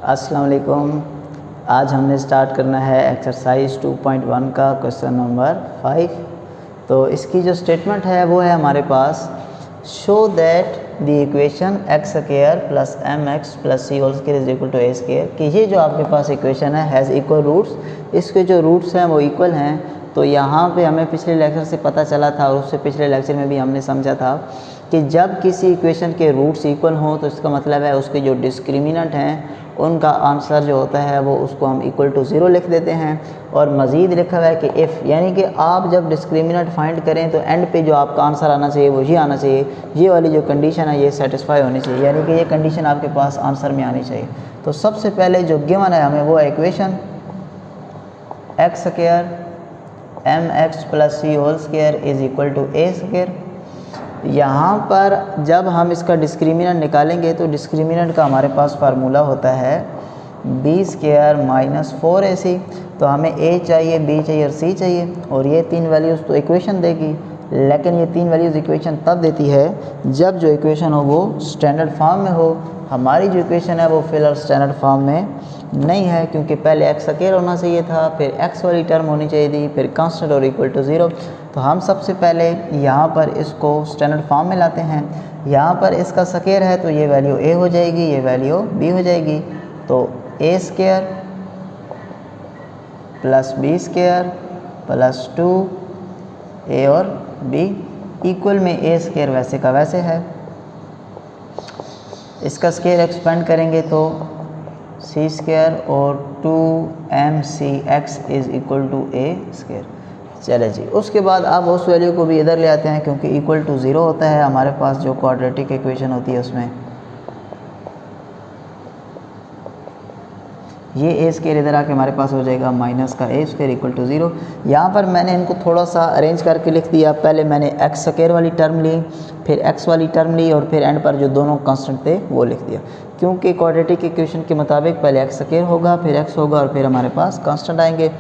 अस्सलाम वालेकुम। आज हमने स्टार्ट करना है एक्सरसाइज 2.1 का क्वेश्चन नंबर 5। तो इसकी जो स्टेटमेंट है वो है हमारे पास, show that the equation x square plus m x plus c whole square is equal to a square, कि ये जो आपके पास इक्वेशन है हैज़ इक्वल रूट्स, इसके जो रूट्स हैं वो इक्वल हैं। तो यहाँ पे हमें पिछले लेक्चर से पता चला था और उससे पिछले लेक्चर में भी हमने समझा था कि जब किसी इक्वेशन के रूट्स इक्वल हों तो इसका मतलब है उसके जो डिस्क्रिमिनेंट हैं उनका आंसर जो होता है वो उसको हम इक्वल टू 0 लिख देते हैं। और मज़ीद लिखा हुआ है कि इफ़, यानी कि आप जब डिस्क्रिमिनेंट फाइंड करें तो एंड पे जो आपका आंसर आना चाहिए वो ये आना चाहिए, ये वाली जो कंडीशन है ये सेटिस्फाई होनी चाहिए, यानी कि ये कंडीशन आपके पास आंसर में आनी चाहिए। तो सबसे पहले जो गिवन है हमें वो है equation x square m x plus c whole square is equal to a square. यहाँ पर जब हम इसका डिस्क्रिमिनेंट निकालेंगे तो डिस्क्रिमिनेंट का हमारे पास फार्मूला होता है बी स्क्वायर माइनस 4ac। तो हमें a चाहिए, b चाहिए और c चाहिए, और ये तीन वैल्यूज़ तो इक्वेशन देगी, लेकिन ये तीन वैल्यूज़ इक्वेशन तब देती है जब जो इक्वेशन हो वो स्टैंडर्ड फॉर्म में हो। हमारी जो इक्वेशन है वो फिलहाल स्टैंडर्ड फॉर्म में नहीं है, क्योंकि पहले एक्स स्क्वायर होना चाहिए था, फिर एक्स वाली टर्म होनी चाहिए थी, फिर कांस्टेंट और इक्वल टू 0। तो हम सबसे पहले यहाँ पर इसको स्टैंडर्ड फॉर्म में लाते हैं। यहाँ पर इसका स्क्वायर है तो ये वैल्यू a हो जाएगी, ये वैल्यू b हो जाएगी। तो a square plus b square plus 2a और b इक्वल में a स्क्वायर वैसे का वैसे है। इसका स्क्वायर एक्सपेंड करेंगे तो c स्क्वायर और 2mcx is equal to a square. चले जी, उसके बाद आप उस वैल्यू को भी इधर ले आते हैं, क्योंकि इक्वल टू 0 होता है हमारे पास जो क्वाड्रेटिक इक्वेशन होती है उसमें। ये ए स्क्वायर इधर आके हमारे पास हो जाएगा माइनस का ए स्क्वायर इक्वल टू 0। यहाँ पर मैंने इनको थोड़ा सा अरेंज करके लिख दिया। पहले मैंने एक्स स्क्वायर वाली टर्म ली, फिर एक्स वाली टर्म ली, और फिर एंड पर जो दोनों कांस्टेंट थे वो लिख दिया, क्योंकि क्वाड्रेटिक इक्वेशन के मुताबिक पहले एक्स स्क्वायर होगा, फिर एक्स होगा और फिर हमारे पास कांस्टेंट आएंगे।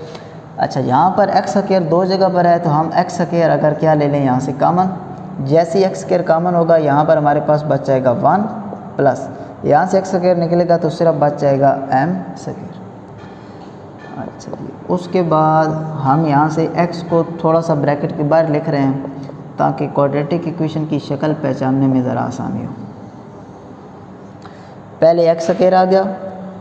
अच्छा, यहाँ पर एक्स स्क्वायर दो जगह पर है तो हम एक्स स्क्वायर अगर क्या ले लें यहाँ से कॉमन, जैसे ही एक्स स्क्वायर कॉमन होगा यहाँ पर हमारे पास बच जाएगा 1 प्लस यहाँ से एक्स स्क्वायर निकलेगा तो सिर्फ बच जाएगा एम स्क्वायर। अच्छा जी, उसके बाद हम यहाँ से x को थोड़ा सा ब्रैकेट के बाहर लिख रहे हैं ताकि क्वाड्रेटिक इक्वेशन की शक्ल पहचानने में ज़रा आसानी हो। पहले एक्स स्क्वायर आ गया,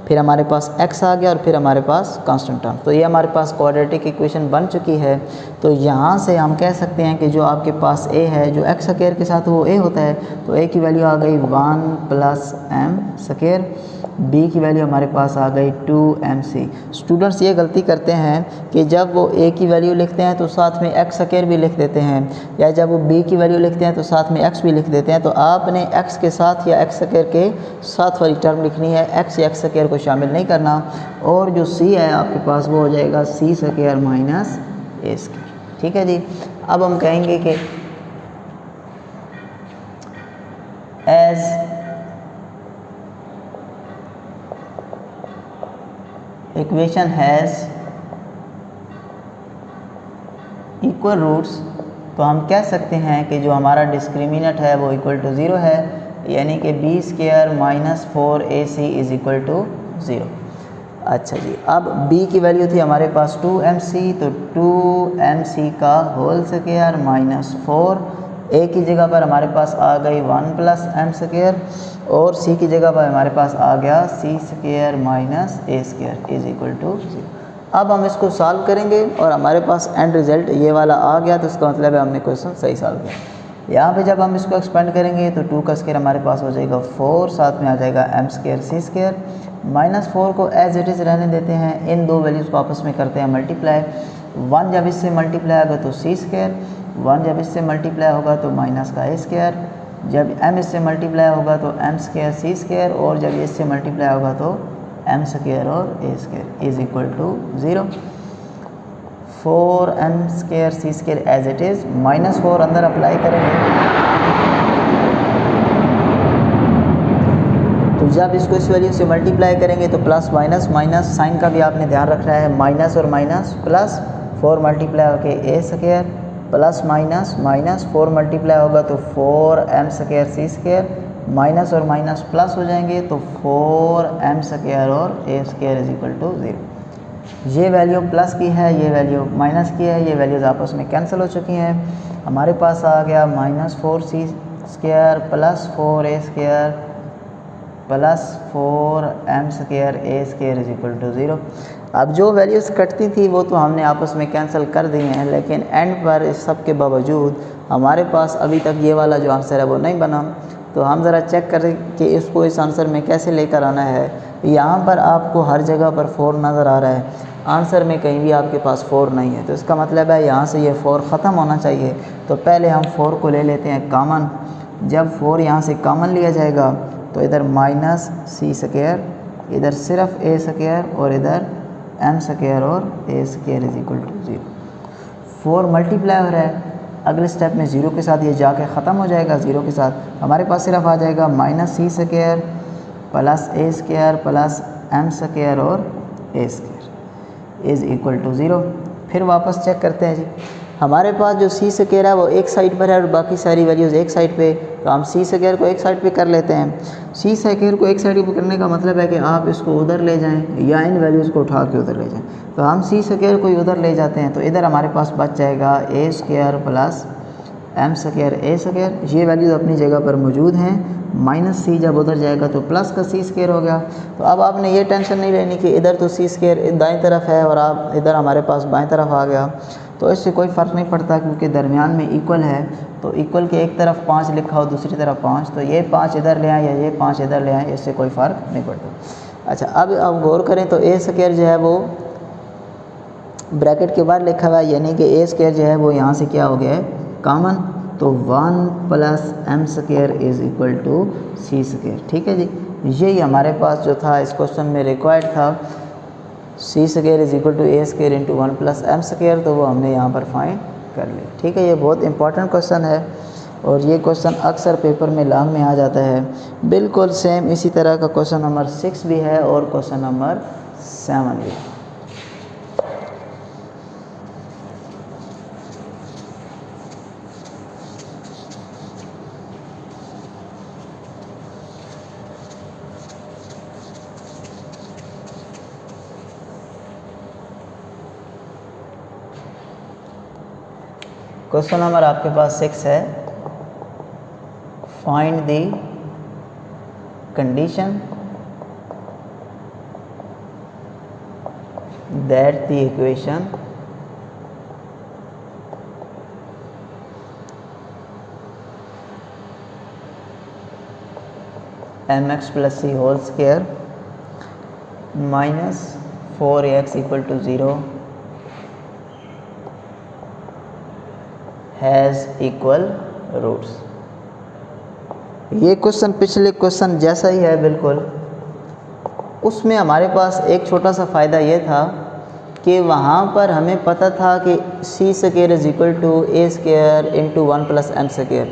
फिर हमारे पास x आ गया और फिर हमारे पास कांस्टेंट टर्म, तो ये हमारे पास क्वाड्रेटिक इक्वेशन बन चुकी है। तो यहाँ से हम कह सकते हैं कि जो आपके पास a है, जो x स्क्वायर के साथ वो a होता है, तो a की वैल्यू आ गई 1 प्लस एम स्क्वायर, b की वैल्यू हमारे पास आ गई 2mc। स्टूडेंट्स ये गलती करते हैं कि जब वो a की वैल्यू लिखते हैं तो साथ में x स्क्वायर भी लिख देते हैं, या जब वो b की वैल्यू लिखते हैं तो साथ में x भी लिख देते हैं। तो आपने x के साथ या x स्क्वायर के साथ वाली टर्म लिखनी है, x या x स्क्वायर को शामिल नहीं करना। और जो c है आपके पास वो हो जाएगा c square minus a square. ठीक है जी, अब हम कहेंगे कि as equation has equal roots, तो हम कह सकते हैं कि जो हमारा डिस्क्रिमिनेंट है वो इक्वल टू 0 है, यानी कि b square minus 4ac is equal to 0। अच्छा जी, अब b की वैल्यू थी हमारे पास 2mc, तो 2mc का होल स्क्वायर माइनस 4, a की जगह पर हमारे पास आ गई 1 प्लस एम स्क्वायर, और c की जगह पर हमारे पास आ गया c square minus a square is equal to 0। अब हम इसको सॉल्व करेंगे और हमारे पास एंड रिज़ल्ट ये वाला आ गया, तो इसका मतलब है हमने क्वेश्चन सही सॉल्व किया। यहाँ पे जब हम इसको एक्सपेंड करेंगे तो 2 का स्क्वायर हमारे पास हो जाएगा 4, साथ में आ जाएगा m square c square, minus 4 को एज इट इज़ रहने देते हैं, इन दो वैल्यूज़ को आपस में करते हैं मल्टीप्लाई। 1 जब इससे मल्टीप्लाई होगा तो c स्क्वायर, 1 जब इससे मल्टीप्लाई होगा तो माइनस का a स्क्वायर, जब m इससे मल्टीप्लाई होगा तो m स्क्वायर c स्क्वायर, और जब इससे मल्टीप्लाई होगा तो m स्क्वायर और a square is equal to 0। 4m square c square as it is, minus 4 अंदर अप्लाई करेंगे तो जब इसको इस वैल्यू से मल्टीप्लाई करेंगे तो प्लस माइनस माइनस साइन का भी आपने ध्यान रखना है, माइनस और माइनस प्लस, 4 मल्टीप्लाई होके a square plus minus minus 4 multiply होगा तो 4m square c square minus और माइनस प्लस हो जाएंगे, तो 4m स्क्वायर और a square is equal to 0। ये वैल्यू प्लस की है, ये वैल्यू माइनस की है, ये वैल्यूज़ आपस में कैंसिल हो चुकी हैं। हमारे पास आ गया -4c square plus 4a square plus 4m square a square is equal to 0। अब जो वैल्यूज़ कटती थी वो तो हमने आपस में कैंसिल कर दी हैं, लेकिन एंड पर इस सब के बावजूद हमारे पास अभी तक ये वाला जो आंसर है वो नहीं बना। तो हम ज़रा चेक करें कि इसको इस आंसर में कैसे लेकर आना है। यहाँ पर आपको हर जगह पर 4 नज़र आ रहा है, आंसर में कहीं भी आपके पास 4 नहीं है, तो इसका मतलब है यहाँ से ये 4 ख़त्म होना चाहिए। तो पहले हम 4 को ले लेते हैं कॉमन। जब 4 यहाँ से कॉमन लिया जाएगा तो इधर -c स्क्वायर, इधर सिर्फ a स्क्वायर और इधर m स्क्वायर और a square is equal to 0। 4 multiply हो रहा है, अगले स्टेप में 0 के साथ ये जाके ख़त्म हो जाएगा। 0 के साथ हमारे पास सिर्फ आ जाएगा -c square plus a square plus m square और a square is equal to 0। फिर वापस चेक करते हैं जी, हमारे पास जो c स्क्वायर है वो एक साइड पर है और बाकी सारी वैल्यूज़ एक साइड पे, तो हम c स्क्वायर को एक साइड पे कर लेते हैं। c स्क्वायर को एक साइड पे करने का मतलब है कि आप इसको उधर ले जाएं या इन वैल्यूज़ को उठा के उधर ले जाएं। तो हम c स्क्वायर को उधर ले जाते हैं, तो इधर हमारे पास बच जाएगा a square plus m square a square. ये वैल्यूज़ अपनी जगह पर मौजूद हैं। -c जब उधर जाएगा तो प्लस का c स्क्वायर हो गया। तो अब आपने ये टेंशन नहीं लेनी कि इधर तो c स्क्वायर दाईं तरफ है और आप इधर हमारे पास बाईं तरफ आ गया, तो इससे कोई फ़र्क नहीं पड़ता क्योंकि दरमियान में इक्वल है। तो इक्वल के एक तरफ 5 लिखा हो, दूसरी तरफ 5, तो ये 5 इधर ले आएँ या ये 5 इधर ले आएँ, इससे कोई फ़र्क नहीं पड़ता। अच्छा, अब गौर करें तो a स्क्वायर जो है वो ब्रैकेट के बाद लिखा हुआ है, यानी कि a स्क्वायर जो है वो यहाँ से क्या हो गया है, कॉमन। तो 1 plus m square is equal to c square. ठीक है जी, यही हमारे पास जो था इस क्वेश्चन में रिक्वायर्ड था, c square is equal to a square into 1 plus m square, तो वो हमने यहाँ पर फाइंड कर लिया। ठीक है, ये बहुत इंपॉर्टेंट क्वेश्चन है और ये क्वेश्चन अक्सर पेपर में लॉन्ग में आ जाता है। बिल्कुल सेम इसी तरह का क्वेश्चन नंबर 6 भी है और क्वेश्चन नंबर 7 भी है। क्वेश्चन नंबर आपके पास 6 है, find the condition that the equation mx plus c whole square minus 4ax equal to 0 has equal roots. ये क्वेश्चन पिछले क्वेश्चन जैसा ही है बिल्कुल। उसमें हमारे पास एक छोटा सा फ़ायदा ये था कि वहाँ पर हमें पता था कि c square is equal to a square into 1 plus m square,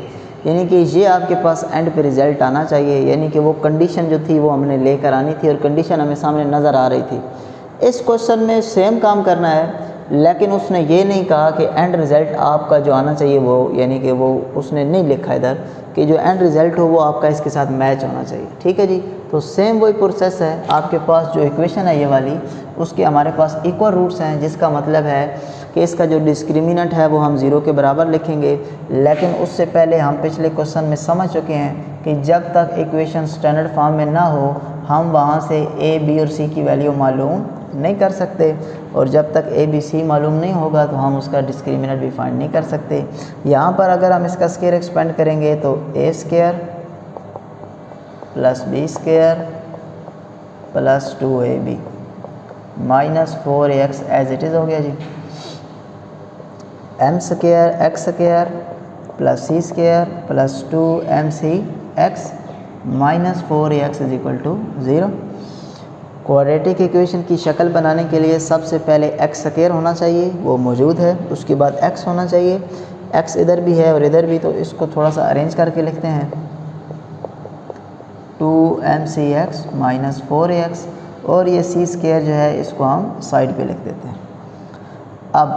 यानी कि ये आपके पास एंड पे रिज़ल्ट आना चाहिए, यानी कि वो कंडीशन जो थी वो हमने लेकर आनी थी और कंडीशन हमें सामने नज़र आ रही थी। इस क्वेश्चन में सेम काम करना है, लेकिन उसने ये नहीं कहा कि एंड रिज़ल्ट आपका जो आना चाहिए वो, यानी कि वो उसने नहीं लिखा इधर कि जो एंड रिज़ल्ट हो वो आपका इसके साथ मैच होना चाहिए। ठीक है जी, तो सेम वही प्रोसेस है। आपके पास जो इक्वेशन है ये वाली, उसके हमारे पास इक्वल रूट्स हैं, जिसका मतलब है कि इसका जो डिस्क्रिमिनेंट है वो हम 0 के बराबर लिखेंगे। लेकिन उससे पहले हम पिछले क्वेश्चन में समझ चुके हैं कि जब तक इक्वेशन स्टैंडर्ड फॉर्म में ना हो हम वहाँ से a, b और c की वैल्यू मालूम नहीं कर सकते, और जब तक a, b, c मालूम नहीं होगा तो हम उसका डिस्क्रिमिनेंट भी फाइंड नहीं कर सकते। यहाँ पर अगर हम इसका स्क्वायर एक्सपेंड करेंगे तो a square plus b square plus 2ab minus 4ax as it is हो गया जी, m square x square plus c square plus 2mcx minus 4ax is equal to 0। Quadratic equation की शक्ल बनाने के लिए सबसे पहले एक्स स्क्वायर होना चाहिए, वो मौजूद है। उसके बाद एक्स होना चाहिए, एक्स इधर भी है और इधर भी, तो इसको थोड़ा सा अरेंज करके लिखते हैं 2mcx माइनस 4ax, और ये c स्क्वायर जो है इसको हम साइड पे लिख देते हैं। अब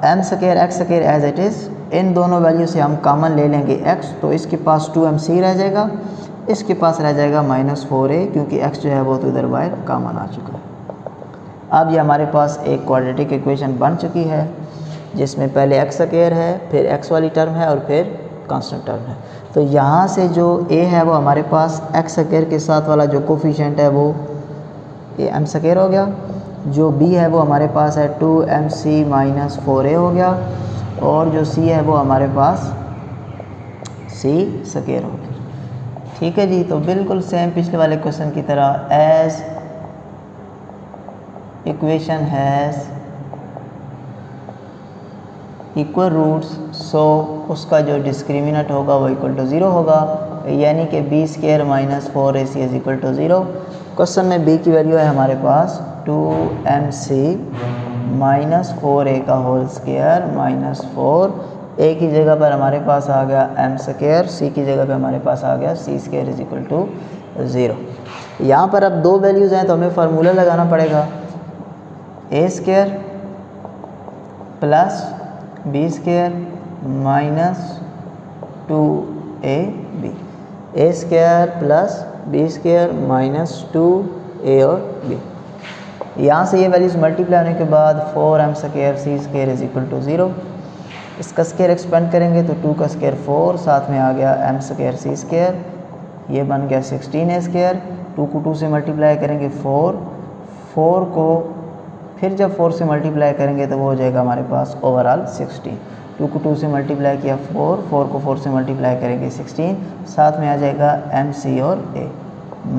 m square x square as it is, इन दोनों वैल्यू से हम कॉमन ले लेंगे x, तो इसके पास 2mc रह जाएगा। इसके पास रह जाएगा -4a, क्योंकि x जो है वो तो इधर बाहर कॉमन आ चुका है। अब ये हमारे पास एक क्वाड्रेटिक इक्वेशन बन चुकी है जिसमें पहले x स्क्वायर है, फिर x वाली टर्म है और फिर कांस्टेंट टर्म है। तो यहाँ से जो a है वो हमारे पास x स्क्वायर के साथ वाला जो कोफिशिएंट है वो m स्क्वायर हो गया, जो b है वो हमारे पास है 2mc - 4a हो गया, और जो c है वो हमारे पास c स्क्वायर हो गया। ठीक है जी, तो बिल्कुल सेम पिछले वाले क्वेश्चन की तरह, as equation has equal roots, so उसका जो डिस्क्रिमिनेंट होगा वो इक्वल टू 0 होगा, यानी कि b² - 4ac is equal to 0। Question में b की वैल्यू है हमारे पास 2mc - 4a का होल स्क्वायर -4, a की जगह पर हमारे पास आ गया m², c की जगह पर हमारे पास आ गया c² इज इक्वल टू 0। यहाँ पर अब दो वैल्यूज़ हैं तो हमें फार्मूला लगाना पड़ेगा, a² plus b² minus 2ab, a² plus b² minus 2a और b। यहाँ से ये वैल्यूज़ मल्टीप्लाई होने के बाद 4m² c² is equal to 0। इसका स्क्वायर एक्सपेंड करेंगे तो 2 का स्क्वायर 4, साथ में आ गया m² c², ये बन गया 16a²। 2 को 2 से मल्टीप्लाई करेंगे 4 को फिर जब 4 से मल्टीप्लाई करेंगे तो वो हो जाएगा हमारे पास ओवरऑल 16। 2 को 2 से मल्टीप्लाई किया 4 को 4 से मल्टीप्लाई करेंगे 16, साथ में आ जाएगा mc और a,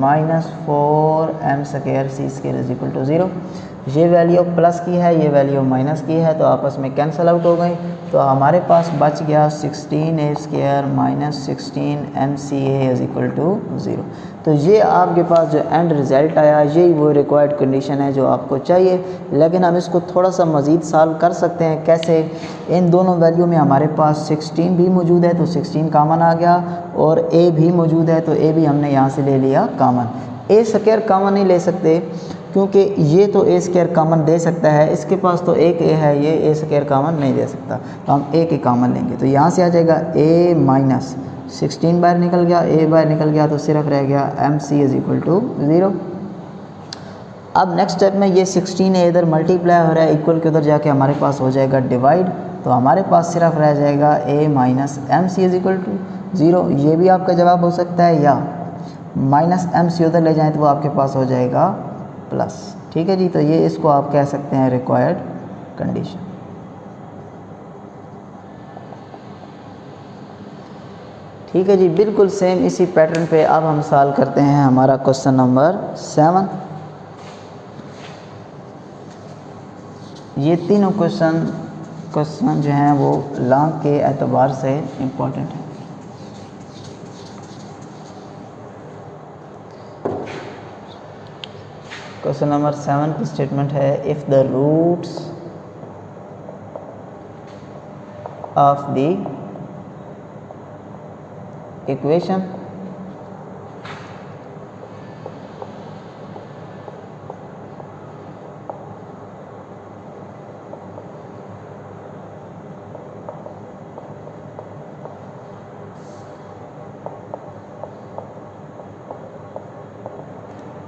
-4m² c² is equal to 0। ये वैल्यू प्लस की है, ये वैल्यू माइनस की है, तो आपस में कैंसिल आउट हो गई, तो हमारे पास बच गया 16a² minus 16mca is equal to 0। तो ये आपके पास जो एंड रिज़ल्ट आया, यही वो रिक्वायर्ड कंडीशन है जो आपको चाहिए। लेकिन हम इसको थोड़ा सा मज़ीद सॉल्व कर सकते हैं। कैसे? इन दोनों वैल्यू में हमारे पास 16 भी मौजूद है तो 16 कॉमन आ गया, और a भी मौजूद है तो a भी हमने यहाँ से ले लिया कॉमन। a² कॉमन नहीं ले सकते क्योंकि ये तो a² कॉमन दे सकता है, इसके पास तो एक a है, ये a² कॉमन नहीं दे सकता, तो हम a के कॉमन लेंगे। तो यहाँ से आ जाएगा a माइनस 16 बाहर निकल गया, a बाहर निकल गया, तो सिर्फ रह गया mc इज इक्वल टू 0। अब नेक्स्ट स्टेप में ये 16 है इधर मल्टीप्लाई हो रहा है, इक्वल के उधर जाके हमारे पास हो जाएगा डिवाइड, तो हमारे पास सिर्फ रह जाएगा a minus mc is equal to 0। ये भी आपका जवाब हो सकता है, या माइनस mc उधर ले जाएँ तो वो आपके पास हो जाएगा प्लस। ठीक है जी, तो ये इसको आप कह सकते हैं रिक्वायर्ड कंडीशन। ठीक है जी, बिल्कुल सेम इसी पैटर्न पे अब हम सॉल्व करते हैं हमारा क्वेश्चन नंबर 7। ये तीनों क्वेश्चन जो हैं वो लॉन्ग के एतबार से इम्पोर्टेंट हैं। क्वेश्चन नंबर 7 की स्टेटमेंट है, if the roots of the equation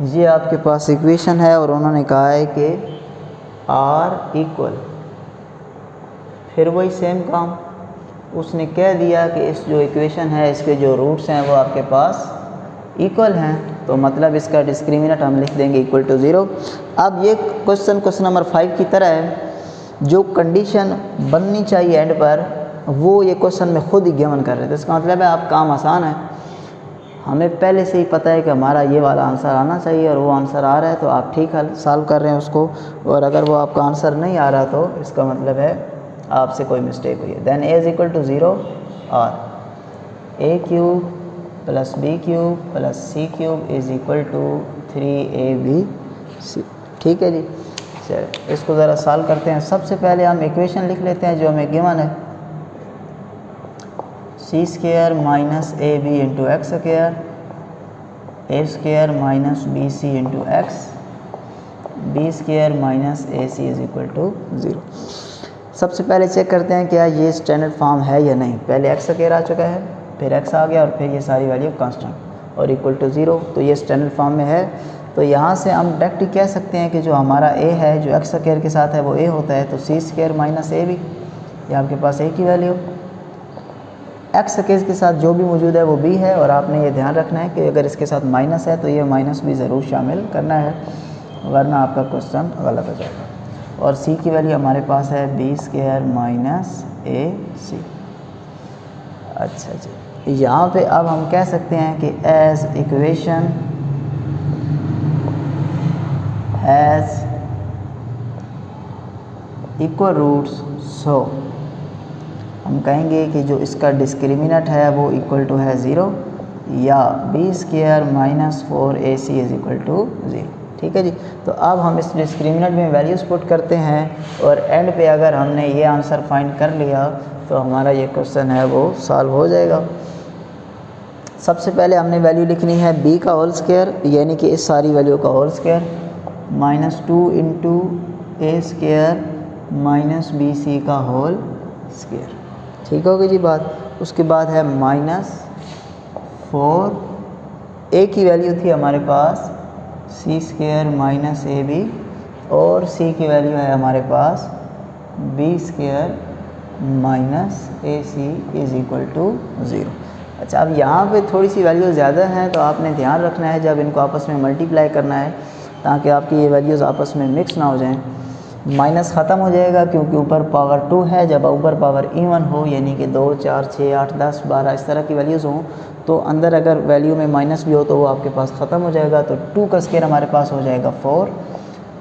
ये आपके पास इक्वेशन है और उन्होंने कहा है कि आर इक्वल, फिर वही सेम काम उसने कह दिया कि इस जो इक्वेशन है इसके जो रूट्स हैं वो आपके पास इक्वल हैं, तो मतलब इसका डिस्क्रिमिनेंट हम लिख देंगे इक्वल टू 0। अब ये क्वेश्चन नंबर 5 की तरह है, जो कंडीशन बननी चाहिए एंड पर वो ये क्वेश्चन में खुद ही गिवन कर रहे थे। इसका मतलब है आप काम आसान है, हमें पहले से ही पता है कि हमारा ये वाला आंसर आना चाहिए और वो आंसर आ रहा है, तो आप ठीक है सॉल्व कर रहे हैं उसको, और अगर वो आपका आंसर नहीं आ रहा तो इसका मतलब है आपसे कोई मिस्टेक हुई है। Then a is equal to 0 और a³ plus b³ plus c³ is equal to 3abc। ठीक है जी, चलिए इसको ज़रा सॉल्व करते हैं। सबसे पहले हम इक्वेशन लिख लेते हैं जो हमें गिवन है, c² minus ab into x² a² minus bc into x b² minus ac is equal to 0। सबसे पहले चेक करते हैं क्या ये स्टैंडर्ड फॉर्म है या नहीं। पहले x² आ चुका है, फिर x आ गया और फिर ये सारी वैल्यू कांस्टेंट। और इक्वल टू 0, तो ये स्टैंडर्ड फॉर्म में है। तो यहाँ से हम डायरेक्टली कह सकते हैं कि जो हमारा a है जो एक्स स्क्वायर के साथ है वो a होता है, तो सी स्क्वायर माइनस ए बी, ये आपके पास a की वैल्यू। एक्स स्क्वायर के साथ जो भी मौजूद है वो b है, और आपने ये ध्यान रखना है कि अगर इसके साथ माइनस है तो ये माइनस भी ज़रूर शामिल करना है, वरना आपका क्वेश्चन गलत हो जाएगा। और c की वैल्यू हमारे पास है बी स्क्वायर माइनस ए सी। अच्छा जी, यहाँ पे अब हम कह सकते हैं कि as equation has equal roots, so हम कहेंगे कि जो इसका डिस्क्रिमिनेंट है वो इक्वल टू है 0, या b square minus 4ac is equal to 0। ठीक है जी। तो अब हम इस डिस्क्रिमिनेंट में वैल्यूज़ पुट करते हैं, और एंड पे अगर हमने ये आंसर फाइंड कर लिया तो हमारा ये क्वेश्चन है वो सॉल्व हो जाएगा। सबसे पहले हमने वैल्यू लिखनी है b का होल स्क्वायर, यानी कि इस सारी वैल्यू का होल स्क्वायर, -2 इंटू ए स्क्वायर माइनस बी सी का होल स्क्वायर। ठीक होगी जी बात। उसके बाद है -4, ए की वैल्यू थी हमारे पास C square minus A B, और सी की वैल्यू है हमारे पास B square minus A C is equal to 0। अच्छा, अब यहाँ पे थोड़ी सी वैल्यू ज़्यादा हैं, तो आपने ध्यान रखना है जब इनको आपस में मल्टीप्लाई करना है, ताकि आपकी ये वैल्यूज़ आपस में मिक्स ना हो जाएं। माइनस ख़त्म हो जाएगा क्योंकि ऊपर पावर 2 है, जब ऊपर पावर इवन हो यानी कि 2, 4, 6, 8, 10, 12 इस तरह की वैल्यूज़ हों, तो अंदर अगर वैल्यू में माइनस भी हो तो वो आपके पास ख़त्म हो जाएगा। तो 2 का स्क्वायर हमारे पास हो जाएगा 4,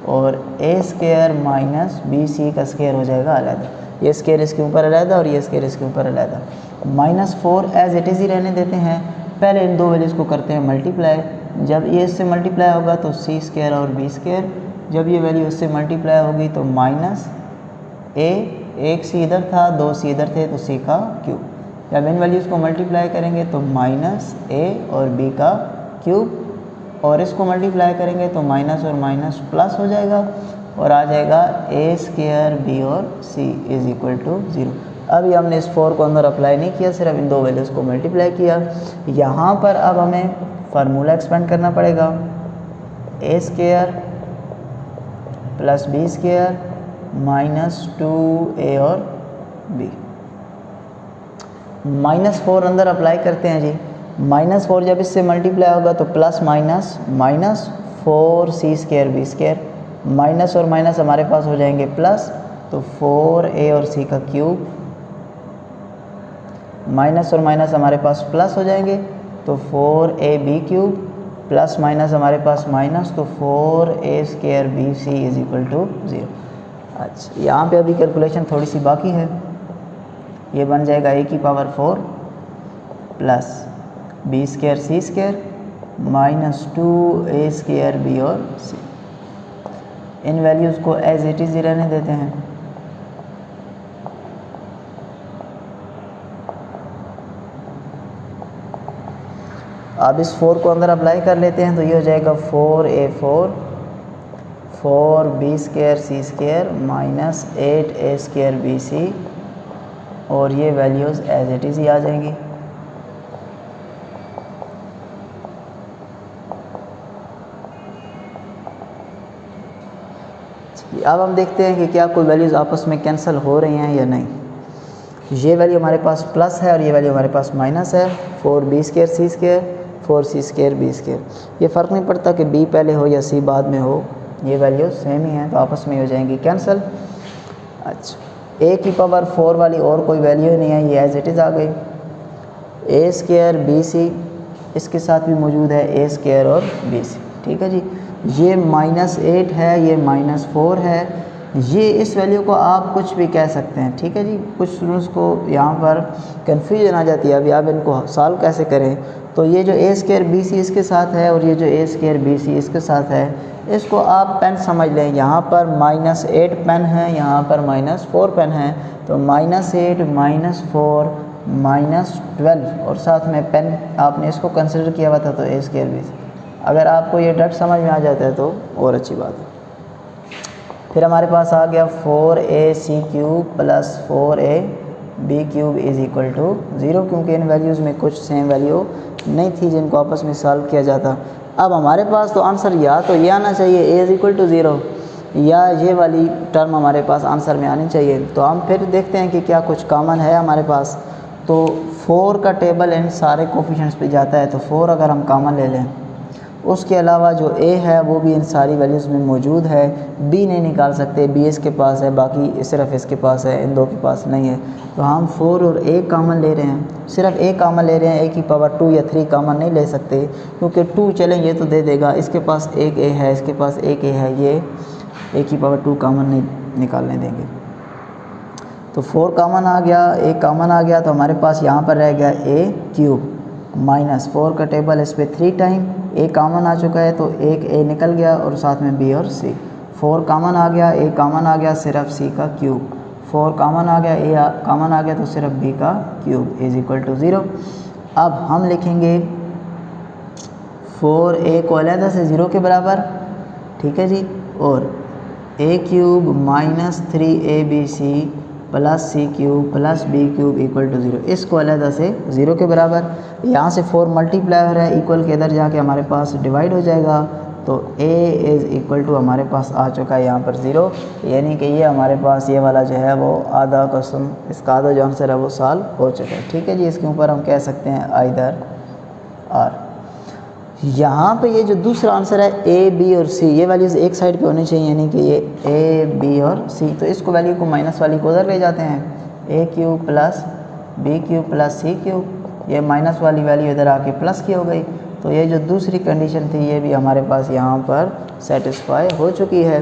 और ए स्क्वायर माइनस बी सी का स्क्वायर हो जाएगा अलग, ये स्क्वायर इसके ऊपर अलग और ये स्क्वायर इसके ऊपर अलग। -4 एज इट इज़ ही रहने देते हैं। पहले इन दो वैल्यूज़ को करते हैं मल्टीप्लाई, जब ये इससे मल्टीप्लाई होगा तो सी स्क्वायर और बी स्क्वायर, जब ये वैल्यू इससे मल्टीप्लाई होगी तो माइनस ए, एक सी इधर था, 2 सी इधर थे, तो सी का क्यूब। जब इन वैल्यूज़ को मल्टीप्लाई करेंगे तो माइनस ए और बी का क्यूब, और इसको मल्टीप्लाई करेंगे तो माइनस और माइनस प्लस हो जाएगा, और आ जाएगा ए स्क्वायर बी और सी इज़ इक्वल टू 0। अभी हमने इस 4 को अंदर अप्लाई नहीं किया, सिर्फ इन दो वैल्यूज़ को मल्टीप्लाई किया। यहाँ पर अब हमें फार्मूला एक्सपेंड करना पड़ेगा, a square plus b square minus 2a और b। -4 अंदर अप्लाई करते हैं जी। -4 जब इससे मल्टीप्लाई होगा तो plus minus minus 4c square b square, minus और माइनस हमारे पास हो जाएंगे प्लस, तो 4a और c का क्यूब, माइनस और माइनस हमारे पास प्लस हो जाएंगे तो 4ab क्यूब, प्लस माइनस हमारे पास माइनस, तो 4a square b c is equal to 0। अच्छा, यहाँ पे अभी कैलकुलेशन थोड़ी सी बाकी है। ये बन जाएगा a की power 4 plus b square c square minus 2a square b और सी। इन वैल्यूज़ को एज इट इज़ ही रहने देते हैं। अब इस 4 को अंदर अप्लाई कर लेते हैं, तो ये हो जाएगा 4a4 4b square c square minus 8a square b c, और ये वैल्यूज़ एज इट इज़ ही आ जाएंगी। अब हम देखते हैं कि क्या कोई वैल्यूज़ आपस में कैंसिल हो रही हैं या नहीं। ये वैल्यू हमारे पास प्लस है और ये वैल्यू हमारे पास माइनस है, 4b square c square 4c square b square. ये फ़र्क नहीं पड़ता कि b पहले हो या c बाद में हो, ये वैल्यू सेम ही हैं, तो आपस में हो जाएंगी कैंसिल। अच्छा, a की पावर 4 वाली और कोई वैल्यू ही नहीं है, ये एज इट इज़ आ गई। a स्क्वायर बी सी, इसके साथ भी मौजूद है a स्क्वायर और बी सी। ठीक है जी। ये -8 है, ये -4 है, ये इस वैल्यू को आप कुछ भी कह सकते हैं। ठीक है जी। कुछ स्टूडेंट्स को यहाँ पर कन्फ्यूजन आ जाती है, अभी आप इनको सॉल्व कैसे करें। तो ये जो a स्क्वायर बी सी इसके साथ है और ये जो a स्क्वायर बी सी इसके साथ है, इसको आप पेन समझ लें। यहाँ पर -8 पेन है, यहाँ पर -4 पेन है, तो -8 -4 -12 और साथ में पेन आपने इसको कंसिडर किया हुआ था, तो a स्क्वायर बी सी। अगर आपको ये डायरेक्ट समझ में आ जाता है तो और अच्छी बात है। फिर हमारे पास आ गया 4ac cube plus 4a b cube is equal to 0, क्योंकि इन वैल्यूज़ में कुछ सेम वैल्यू नहीं थी जिनको आपस में सॉल्व किया जाता। अब हमारे पास तो आंसर या तो ये आना चाहिए ए इज़ इक्वल टू 0, या ये वाली टर्म हमारे पास आंसर में आनी चाहिए। तो हम फिर देखते हैं कि क्या कुछ कॉमन है हमारे पास। तो 4 का टेबल इन सारे कोफिशिएंट्स पे जाता है, तो 4 अगर हम कॉमन ले लें, उसके अलावा जो ए है वो भी इन सारी वैल्यूज़ में मौजूद है। बी नहीं निकाल सकते, बी इसके पास है, बाकी सिर्फ इसके पास है, इन दो के पास नहीं है। तो हम 4 और ए कॉमन ले रहे हैं, सिर्फ ए कॉमन ले रहे हैं, ए की पावर 2 या 3 कॉमन नहीं ले सकते, क्योंकि 2 चलें ये तो दे देगा, इसके पास एक ए है, इसके पास एक ए है, ये ए की पावर 2 कॉमन नहीं निकालने देंगे। तो 4 कॉमन आ गया, ए कॉमन आ गया, तो हमारे पास यहाँ पर रह गया ए क्यूब माइनस 4 का टेबल इस पर 3 टाइम, ए कॉमन आ चुका है तो एक ए निकल गया और साथ में बी और सी। 4 कॉमन आ गया, ए कॉमन आ गया, सिर्फ सी का क्यूब। 4 कॉमन आ गया, ए कॉमन आ गया, तो सिर्फ बी का क्यूब इज़ इक्वल टू 0। अब हम लिखेंगे 4a को अलहदा से 0 के बराबर, ठीक है जी, और a cube minus 3abc plus c cube plus b cube equal to 0, इसको अलहदा से 0 के बराबर। यहाँ से 4 मल्टीप्लायर है, इक्वल के इधर जाके हमारे पास डिवाइड हो जाएगा, तो a इज़ इक्वल टू हमारे पास आ चुका है यहाँ पर 0, यानी कि ये हमारे पास ये वाला जो है वो आधा क्वेश्चन, इसका आधा जो आंसर है वो सॉल्व हो चुका है। ठीक है जी, इसके ऊपर हम कह सकते हैं आइदर आर। यहाँ पे ये जो दूसरा आंसर है ए बी और सी, ये वैल्यूज़ एक साइड पे होनी चाहिए, यानी कि ये ए बी और सी, तो इसको वैल्यू को माइनस वाली को उधर ले जाते हैं, a cube plus b cube plus c cube, ये माइनस वाली वैल्यू इधर आके प्लस की हो गई। तो ये जो दूसरी कंडीशन थी ये भी हमारे पास यहाँ पर सेटिस्फाई हो चुकी है।